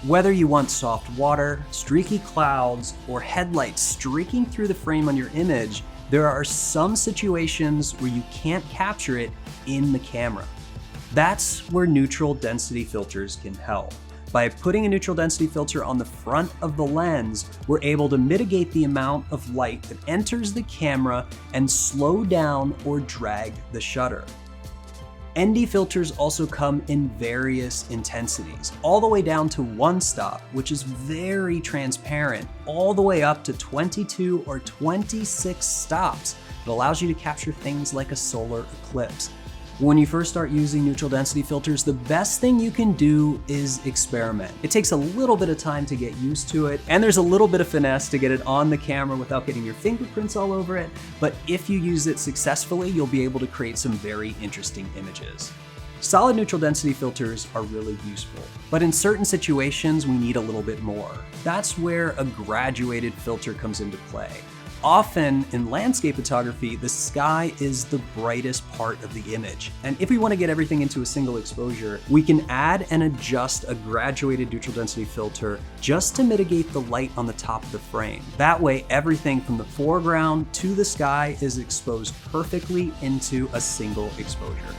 Whether you want soft water, streaky clouds, or headlights streaking through the frame on your image, there are some situations where you can't capture it in the camera. That's where neutral density filters can help. By putting a neutral density filter on the front of the lens, we're able to mitigate the amount of light that enters the camera and slow down or drag the shutter. ND filters also come in various intensities, all the way down to 1 stop, which is very transparent, all the way up to 22 or 26 stops. It allows you to capture things like a solar eclipse. When you first start using neutral density filters, the best thing you can do is experiment. It takes a little bit of time to get used to it, and there's a little bit of finesse to get it on the camera without getting your fingerprints all over it, but if you use it successfully, you'll be able to create some very interesting images. Solid neutral density filters are really useful, but in certain situations, we need a little bit more. That's where a graduated filter comes into play. Often in landscape photography, the sky is the brightest part of the image. And if we want to get everything into a single exposure, we can add and adjust a graduated neutral density filter just to mitigate the light on the top of the frame. That way, everything from the foreground to the sky is exposed perfectly into a single exposure.